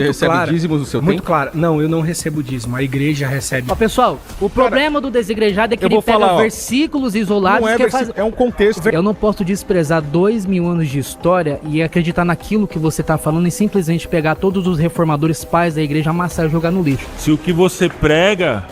Você recebe dízimos no seu muito tempo? claro. Não, eu não recebo dízimo. A igreja recebe. Ó, pessoal, o problema do desigrejado é que eu ele vou pega falar, ó, versículos isolados Não é, que faz... é um contexto. Eu não posso desprezar 2000 anos de história e acreditar naquilo que você tá falando e simplesmente pegar todos os reformadores pais da igreja, amassar e jogar no lixo. Se o que você prega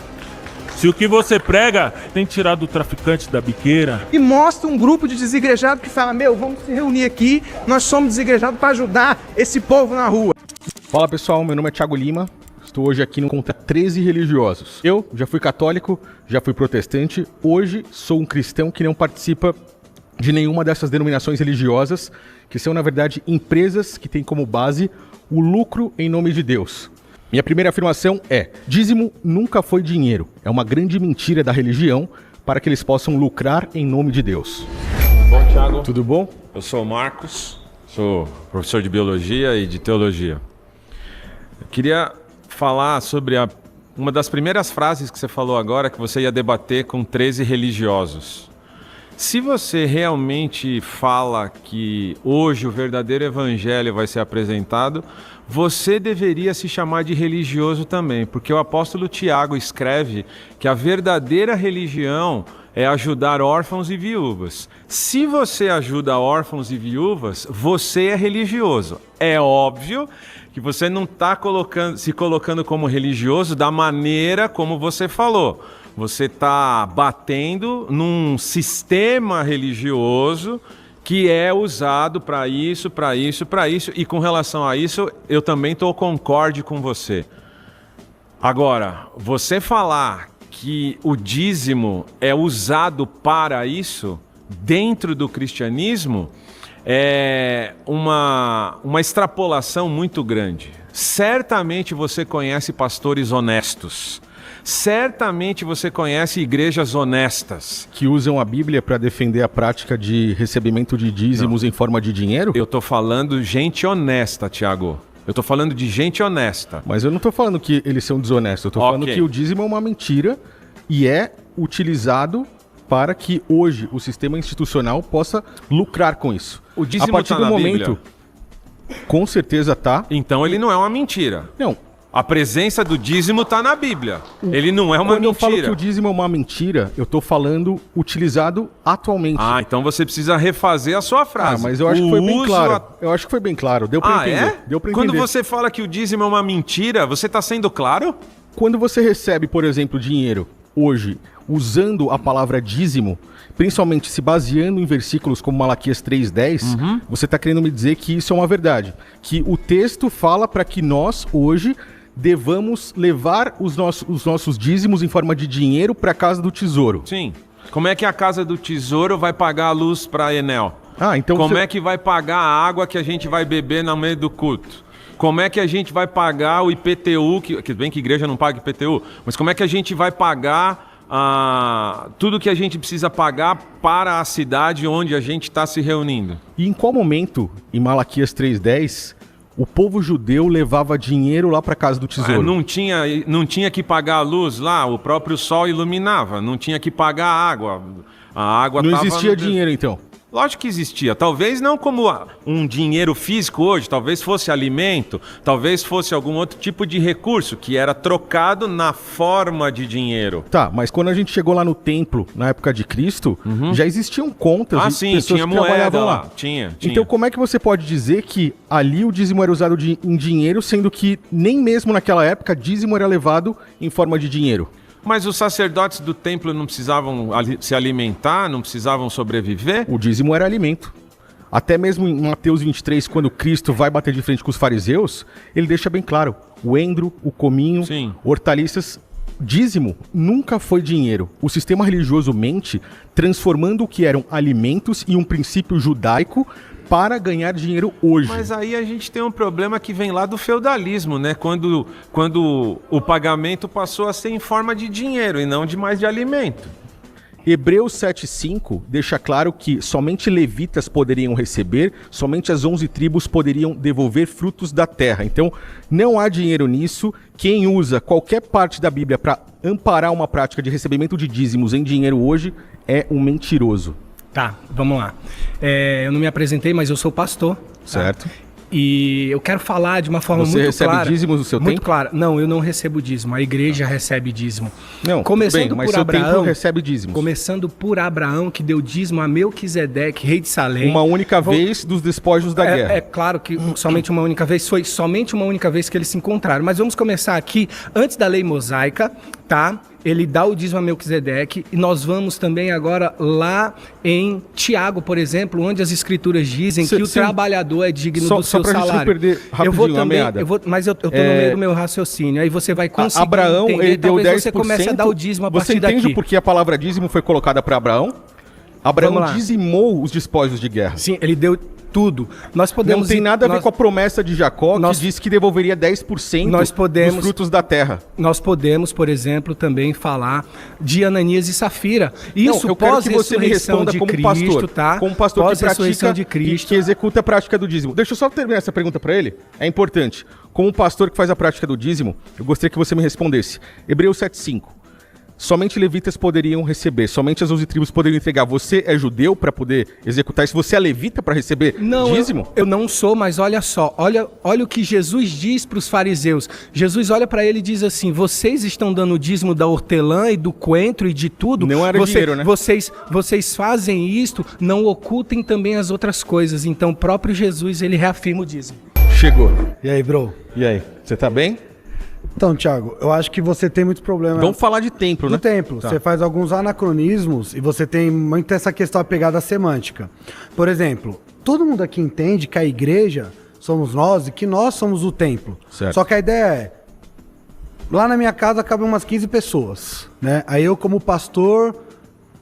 tem que tirar do traficante da biqueira. E mostra um grupo de desigrejados que fala, vamos se reunir aqui, nós somos desigrejados para ajudar esse povo na rua. Fala pessoal, meu nome é Thiago Lima. Estou hoje aqui no Contra 13 Religiosos. Eu já fui católico, já fui protestante. Hoje sou um cristão que não participa de nenhuma dessas denominações religiosas, que são, na verdade, empresas que têm como base o lucro em nome de Deus. Minha primeira afirmação é: dízimo nunca foi dinheiro. É uma grande mentira da religião para que eles possam lucrar em nome de Deus. Bom, Thiago. Tudo bom? Eu sou o Marcos, sou professor de Biologia e de Teologia. Eu queria falar sobre uma das primeiras frases que você falou agora, que você ia debater com 13 religiosos. Se você realmente fala que hoje o verdadeiro evangelho vai ser apresentado, você deveria se chamar de religioso também, porque o apóstolo Tiago escreve que a verdadeira religião é ajudar órfãos e viúvas. Se você ajuda órfãos e viúvas, você é religioso. É óbvio que você não está se colocando como religioso da maneira como você falou. Você está batendo num sistema religioso que é usado para isso. E com relação a isso, eu também concordo com você. Agora, você falar que o dízimo é usado para isso dentro do cristianismo é uma extrapolação muito grande. Certamente você conhece pastores honestos. Certamente você conhece igrejas honestas. Que usam a Bíblia para defender a prática de recebimento de dízimos em forma de dinheiro? Eu estou falando gente honesta, Thiago. Eu estou falando de gente honesta. Mas eu não estou falando que eles são desonestos. Eu estou falando que o dízimo é uma mentira e é utilizado para que hoje o sistema institucional possa lucrar com isso. O dízimo a partir tá do na momento, Bíblia? Com certeza tá. Então ele não é uma mentira. Não. A presença do dízimo está na Bíblia. Ele não é uma mentira. Quando eu falo que o dízimo é uma mentira, eu estou falando utilizado atualmente. Ah, então você precisa refazer a sua frase. Ah, mas eu acho que foi bem claro. Eu acho que foi bem claro. Deu para entender. É? Deu para Quando entender. você fala que o dízimo é uma mentira, você está sendo claro? Quando você recebe, por exemplo, dinheiro hoje, usando a palavra dízimo, principalmente se baseando em versículos como Malaquias 3:10, você está querendo me dizer que isso é uma verdade. Que o texto fala para que nós, hoje, devamos levar os nossos dízimos em forma de dinheiro para a casa do tesouro. Sim. Como é que a casa do tesouro vai pagar a luz para a Enel? Então Como é que vai pagar a água que a gente vai beber no meio do culto? Como é que a gente vai pagar o IPTU, que bem que a igreja não paga IPTU, mas como é que a gente vai pagar tudo que a gente precisa pagar para a cidade onde a gente está se reunindo? E em qual momento, em Malaquias 3:10, o povo judeu levava dinheiro lá para a casa do tesouro? Não tinha que pagar a luz lá, o próprio sol iluminava, não tinha que pagar a água. A água não existia dinheiro, então? Lógico que existia. Talvez não como um dinheiro físico hoje, talvez fosse alimento, talvez fosse algum outro tipo de recurso que era trocado na forma de dinheiro. Tá, mas quando a gente chegou lá no templo, na época de Cristo, já existiam contas de sim, pessoas tinha que moeda trabalhavam lá. lá. Tinha. Então como é que você pode dizer que ali o dízimo era usado em dinheiro, sendo que nem mesmo naquela época dízimo era levado em forma de dinheiro? Mas os sacerdotes do templo não precisavam se alimentar, não precisavam sobreviver? O dízimo era alimento. Até mesmo em Mateus 23, quando Cristo vai bater de frente com os fariseus, ele deixa bem claro, o endro, o cominho, hortaliças, dízimo nunca foi dinheiro. O sistema religioso mente transformando o que eram alimentos em um princípio judaico para ganhar dinheiro hoje. Mas aí a gente tem um problema que vem lá do feudalismo, né? Quando o pagamento passou a ser em forma de dinheiro e não de mais de alimento. Hebreus 7:5 deixa claro que somente levitas poderiam receber, somente as 11 tribos poderiam devolver frutos da terra. Então, não há dinheiro nisso. Quem usa qualquer parte da Bíblia para amparar uma prática de recebimento de dízimos em dinheiro hoje é um mentiroso. Tá, vamos lá. Eu não me apresentei, mas eu sou pastor. Certo. E eu quero falar de uma forma Você muito recebe clara. dízimos no seu muito templo? clara. Não, eu não recebo dízimo. A igreja recebe dízimo. Não, Começando bem, mas por seu Abraão, templo recebe dízimos. Começando por Abraão, que deu dízimo a Melquisedeque, rei de Salém. Uma única vez dos despojos da guerra. É claro que somente uma única vez, foi somente uma única vez que eles se encontraram. Mas vamos começar aqui, antes da lei mosaica, tá? Ele dá o dízimo a Melquisedeque, e nós vamos também agora lá em Tiago, por exemplo, onde as escrituras dizem que o trabalhador é digno do seu pra salário. gente não perder rapidinho a meada. Mas eu tô no meio do meu raciocínio, aí você vai conseguir Abraão, entender, ele deu 10%. talvez você comece a dar o dízimo a Você partir entende daqui. por que a palavra dízimo foi colocada para Abraão? Abraão Vamos lá. dizimou os despojos de guerra. Sim, ele deu tudo. Nós podemos Não tem nada a ver nós- com a promessa de Jacó, nós- que disse que devolveria 10% Nós podemos- dos frutos da terra. Nós podemos, por exemplo, também falar de Ananias e Safira. Isso Não, eu quero que você me pós-ressurreição responda de como Cristo, pastor, tá? como pastor que Pós-ressurreição pratica de Cristo. que executa a prática do dízimo. Deixa eu só terminar essa pergunta para ele. É importante. Como pastor que faz a prática do dízimo, eu gostaria que você me respondesse. Hebreus 7:5. Somente levitas poderiam receber, somente as 11 tribos poderiam entregar. Você é judeu para poder executar isso? Você é levita para receber dízimo? Eu não sou, mas olha só, olha o que Jesus diz para os fariseus. Jesus olha para ele e diz assim: vocês estão dando o dízimo da hortelã e do coentro e de tudo. Não era dinheiro, né? Vocês fazem isto, não ocultem também as outras coisas. Então o próprio Jesus, ele reafirma o dízimo. Chegou. E aí, bro? E aí, você tá bem? Então, Thiago, eu acho que você tem muitos problemas Vamos falar de templo, né? no templo. Tá. Você faz alguns anacronismos e você tem muito essa questão apegada à semântica. Por exemplo, todo mundo aqui entende que a igreja somos nós e que nós somos o templo. Certo. Só que a ideia é, lá na minha casa cabem umas 15 pessoas, né? Aí eu, como pastor,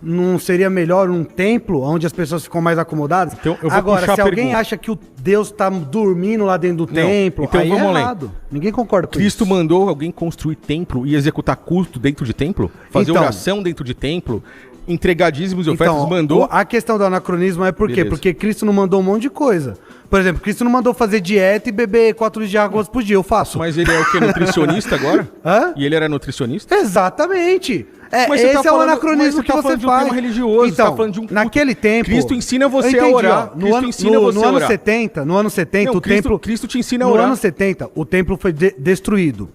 não seria melhor um templo onde as pessoas ficam mais acomodadas? Então, eu vou Agora, puxar se a alguém pergunta. acha que o Deus está dormindo lá dentro do Não, templo, então aí vamos é além. errado. Ninguém concorda com Cristo isso. mandou alguém construir templo e executar culto dentro de templo? Fazer Então- oração dentro de templo? Entregar dízimos e ofertas? Então, Mandou? a questão do anacronismo é por quê? Beleza. Porque Cristo não mandou um monte de coisa. Por exemplo, Cristo não mandou fazer dieta e beber 4 litros de água por dia. Eu faço. Mas ele é o que? Nutricionista agora? Hã? E ele era nutricionista? Exatamente. Mas você Esse tá é o falando- mas anacronismo você que tá você falando de um faz. tema religioso, Então, você tá falando de um culto. naquele tempo... Cristo ensina você Eu entendi, a orar. ó. Cristo ensina você no a ano orar. 70, no ano 70, Não, o templo... Cristo te ensina a No orar ano 70, o templo foi destruído.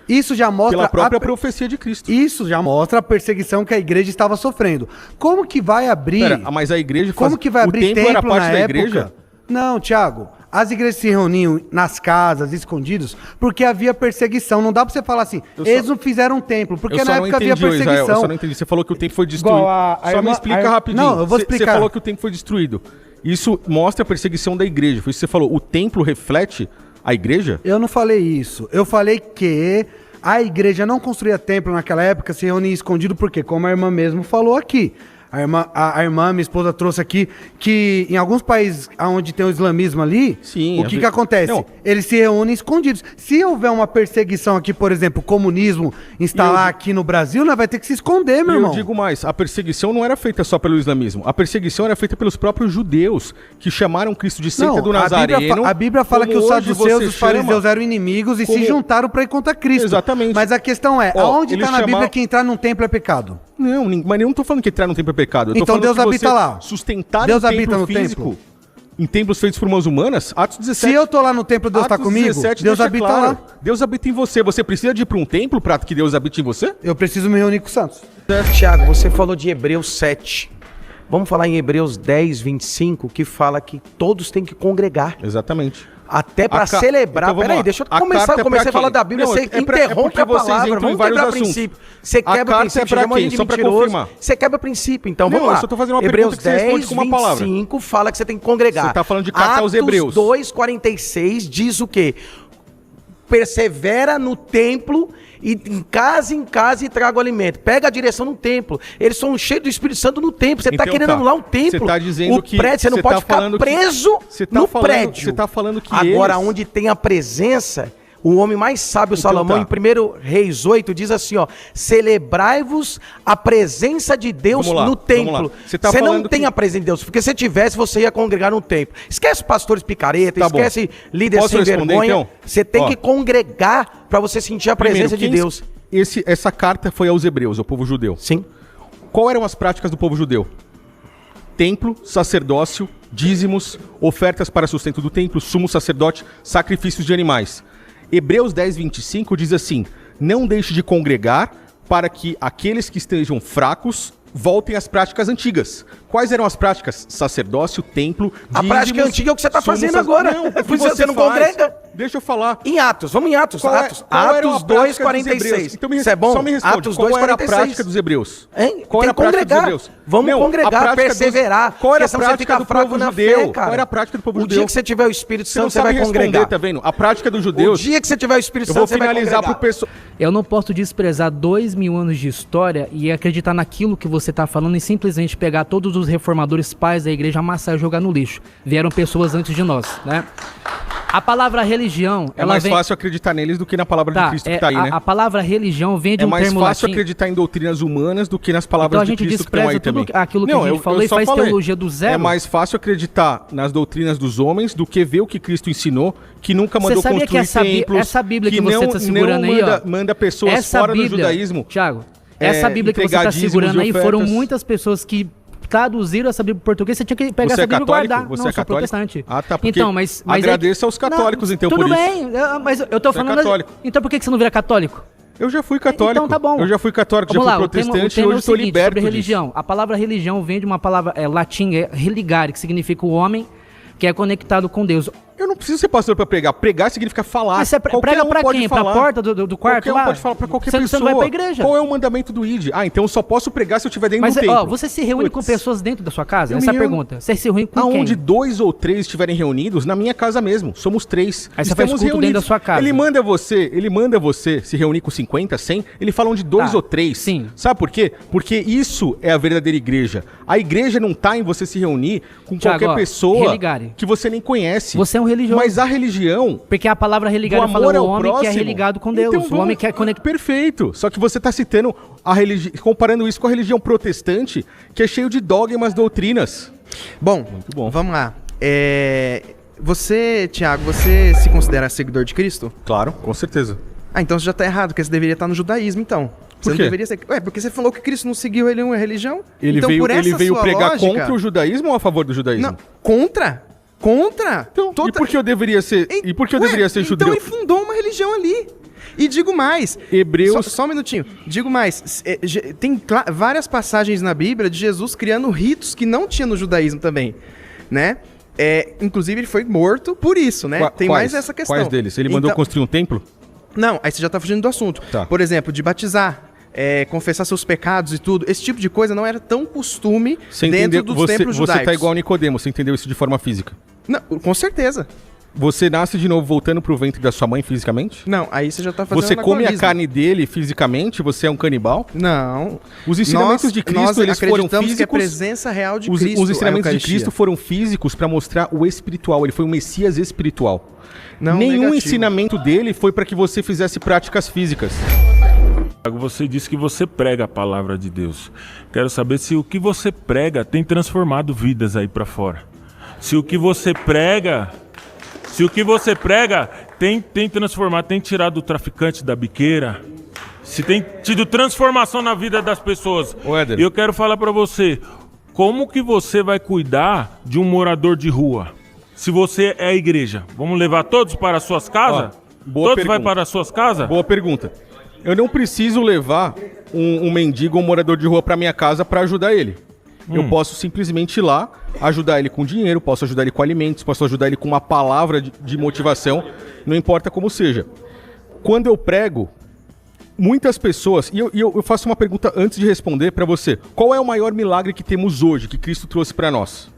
Isso já mostra... pela própria a- profecia de Cristo. Isso já mostra a perseguição que a igreja estava sofrendo. Como que vai abrir... Pera, mas a igreja Como que vai abrir o templo templo era parte na da época? igreja? Não, Thiago. As igrejas se reuniam nas casas, escondidos, porque havia perseguição. Não dá pra você falar assim, eles não fizeram um templo, porque Eu na só não época havia entendi, Israel, perseguição. eu só não entendi. Você falou que o templo foi destruído. Igual a Só me irmã- explica rapidinho. Não, eu vou Você explicar. falou que o templo foi destruído. Isso mostra a perseguição da igreja. Foi isso que você falou. O templo reflete a igreja? Eu não falei isso. Eu falei que a igreja não construía templo naquela época, se reunia escondido, porque, como a irmã mesmo falou aqui, a irmã, minha esposa, trouxe aqui, que em alguns países onde tem o islamismo ali, Sim, o que acontece? Não. Eles se reúnem escondidos. Se houver uma perseguição aqui, por exemplo, o comunismo instalar aqui no Brasil, nós vai ter que se esconder, meu E irmão. eu digo mais, a perseguição não era feita só pelo islamismo. A perseguição era feita pelos próprios judeus, que chamaram Cristo de seita do Nazareno. A Bíblia fala que como os hoje saduceus e você os fariseus chama- eram inimigos e se como- juntaram para ir contra Cristo. Exatamente. Mas a questão é, Ó, aonde eles está na Bíblia chamavam- que entrar num templo é pecado? Não, mas eu não tô falando que entrar no templo é pecado. Eu tô Então falando Deus que habita você lá. sustentar Deus um habita templo no físico templo. em templos feitos por mãos humanas, Atos 17. Se eu tô lá no templo, Deus está Atos comigo? 17 Deus deixa habita claro. lá. Deus habita em você. Você precisa de ir para um templo para que Deus habite em você? Eu preciso me reunir com os santos. Tiago, você falou de Hebreus 7. Vamos falar em Hebreus 10, 25, que fala que todos têm que congregar. Exatamente. Até para A ca- celebrar. Então, vamos Peraí, lá. deixa eu A começar. carta é Eu comecei pra a falar quem? da Bíblia, Não, você é pra- é interrompe porque a vocês palavra. entram em Vamos vários quebrar assuntos. princípio. Você A quebra carta princípio, é pra chama quem? ele de Só pra mentiroso. confirmar. Você quebra princípio. Então, Não, vamos lá. eu só tô fazendo uma Hebreus pergunta que você responde 10, com uma palavra. 25 fala que você tem que congregar. Você tá falando de carta aos Hebreus. Atos 2, 46 diz o quê? Persevera no templo e em casa e traga o alimento. Pega a direção no templo. Eles são cheios do Espírito Santo no templo. Você está Então querendo tá. anular um templo. Você tá dizendo o que- prédio, você não você pode tá ficar falando que- preso você tá no falando- prédio. você tá falando que agora, eles- onde tem a presença, o homem mais sábio, Então Salomão, tá. em 1 Reis 8, diz assim, ó, celebrai-vos a presença de Deus Vamos lá, no vamos templo. lá. Você tá Você não falando tem que- a presença de Deus, porque se tivesse, você ia congregar no templo. Esquece pastores picareta, Tá bom. esquece líder Posso sem responder, vergonha. então? Você tem Ó. que congregar para você sentir a presença de Primeiro, Deus. Essa carta foi aos hebreus, ao povo judeu. Sim. Qual eram as práticas do povo judeu? Templo, sacerdócio, dízimos, ofertas para sustento do templo, sumo sacerdote, sacrifícios de animais. Hebreus 10, 25 diz assim: não deixe de congregar para que aqueles que estejam fracos voltem às práticas antigas. Quais eram as práticas? Sacerdócio, templo, A prática antiga é o que você está fazendo agora. Não, É por isso que você não congrega. Deixa eu falar. Em Atos, vamos em Atos. Qual Atos era a Atos prática 2, dos 46. hebreus? Então Isso é bom? Só me responde. Atos Qual 2, era a 46. prática dos hebreus? Hein? Qual Tem era a que prática dos congregar. hebreus? Vamos Não, congregar, a prática perseverar. Qual era a porque senão você prática fica do fraco povo na judeu? fé, cara. Qual era a prática do povo O judeu? dia que você tiver o Espírito Você não Santo, você vai sabe responder, congregar. tá vendo? A prática dos O judeus... dia que você tiver o Espírito Eu vou Santo, você vai finalizar congregar. pro pessoal... Eu não posso desprezar 2000 anos de história e acreditar naquilo que você está falando e simplesmente pegar todos os reformadores pais da igreja, amassar e jogar no lixo. Vieram pessoas antes de nós, né? A palavra religião... É ela mais vem... fácil acreditar neles do que na palavra de Cristo que tá aí, né? A palavra religião vem de É um mais termo fácil latim. acreditar em doutrinas humanas do que nas palavras Então a de gente Cristo que estão aí despreza tudo também. aquilo que a gente falou e só faz teologia do zero. É mais fácil acreditar nas doutrinas dos homens do que ver o que Cristo ensinou, que nunca Você mandou sabia construir que templos, essa Bíblia que você tá segurando aí, ó, manda pessoas essa fora Bíblia, do judaísmo. Thiago, essa Bíblia que você entregar está dízimos segurando e aí foram ofertas. muitas pessoas que traduziram essa Bíblia para português, você tinha que pegar Você essa é Bíblia católico? e guardar. Você Não, é sou católico? protestante. Ah, tá, porque então, mas agradeça aos católicos, então, tudo por isso. bem, mas eu tô Você é falando... católico. Então por que você não vira católico? Eu já fui católico. Então tá bom. Eu já fui católico, Vamos já lá, fui o tema protestante e é hoje o estou seguinte, liberto sobre disso. religião. A palavra religião vem de uma palavra latim, religare, que significa o homem que é conectado com Deus. Eu não preciso ser pastor pra pregar. Pregar significa falar. Mas você Qualquer prega um pra pode quem? falar. Pra porta do quarto Qualquer um lá? pode falar pra qualquer Você pessoa. não vai pra igreja. Qual é o mandamento do ID? Ah, então eu só posso pregar se eu estiver dentro Mas, do templo. ó, você se reúne com Putz. pessoas dentro da sua casa? Eu Essa é a me pergunta. Você se reúne com Aonde quem? 2 ou 3 estiverem reunidos, na minha casa mesmo. Somos 3. Aí você faz culto dentro da sua casa. Ele manda você se reunir com 50, 100. Ele fala onde 2 Tá. ou 3. Sim. Sabe por quê? Porque isso é a verdadeira igreja. A igreja não tá em você se reunir com Thiago, qualquer ó, pessoa religare. que você nem conhece. Você é um religioso. Mas a religião Porque a palavra do religado amor fala o ao homem próximo. que é religado com Deus. Então o homem que é conectado. Perfeito. Só que você está citando a religião, comparando isso com a religião protestante, que é cheio de dogmas, doutrinas. Bom, bom. vamos lá. Você, Thiago, você se considera seguidor de Cristo? Claro, com certeza. Ah, então você já tá errado, porque você deveria estar no judaísmo, então. Você Por quê? não deveria ser... Ué, porque você falou que Cristo não seguiu uma religião? Ele então, veio, por essa ele veio sua pregar lógica- contra o judaísmo ou a favor do judaísmo? Não, contra? Contra? Então, e por que eu deveria ser, e por que eu Ué, deveria ser judeu? Então ele fundou uma religião ali. E digo mais... Hebreus- Só um minutinho. Digo mais. Tem várias passagens na Bíblia de Jesus criando ritos que não tinha no judaísmo também, né? Inclusive ele foi morto por isso, né? Tem Quais? mais essa questão. Quais deles? Ele mandou Então- construir um templo? Não, aí você já tá fugindo do assunto. Tá. Por exemplo, de batizar, confessar seus pecados e tudo. Esse tipo de coisa não era tão costume Você dentro entendeu? dos Você, templos você judaicos. tá igual a Nicodemo, você entendeu isso de forma física? Não, com certeza. Você nasce de novo voltando pro ventre da sua mãe fisicamente? Não, aí você já tá fazendo Você come a anacronismo. carne dele fisicamente? Você é um canibal? Não. Os ensinamentos de Cristo, eles foram acreditamos que é a físicos. presença real de Os Cristo. ensinamentos a de Eucaristia. Cristo foram físicos para mostrar o espiritual. Ele foi um Messias espiritual. Não, Nenhum negativo. ensinamento dele foi para que você fizesse práticas físicas. Você disse que você prega a palavra de Deus. Quero saber se o que você prega tem transformado vidas aí pra fora. Se o que você prega tem transformado, tem tirado o traficante da biqueira, se tem tido transformação na vida das pessoas. Ô, Éder. E eu quero falar pra você, como que você vai cuidar de um morador de rua? Se você é a igreja, vamos levar todos para as suas casas? Ó, boa Todos vai pergunta. para as suas casas? Boa pergunta. Eu não preciso levar um mendigo ou um morador de rua para minha casa para ajudar ele. Eu posso simplesmente ir lá, ajudar ele com dinheiro, posso ajudar ele com alimentos, posso ajudar ele com uma palavra de motivação, não importa como seja. Quando eu prego, muitas pessoas... E eu faço uma pergunta antes de responder para você. Qual é o maior milagre que temos hoje, que Cristo trouxe para nós?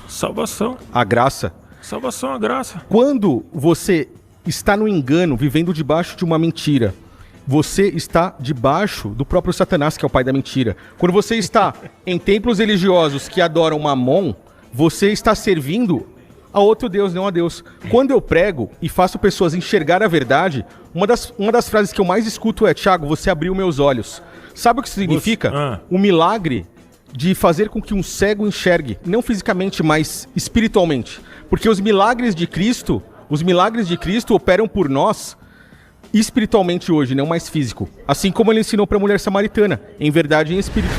Salvação. A graça. Salvação, a graça. Quando você está no engano, vivendo debaixo de uma mentira, você está debaixo do próprio Satanás, que é o pai da mentira. Quando você está em templos religiosos que adoram Mamon, você está servindo a outro Deus, não a Deus. Quando eu prego e faço pessoas enxergar a verdade, uma das frases que eu mais escuto é: Thiago, você abriu meus olhos. Sabe o que isso significa? O milagre de fazer com que um cego enxergue, não fisicamente, mas espiritualmente. Porque os milagres de Cristo operam por nós espiritualmente hoje, não mais físico. Assim como ele ensinou para a mulher samaritana, em verdade e em espírito.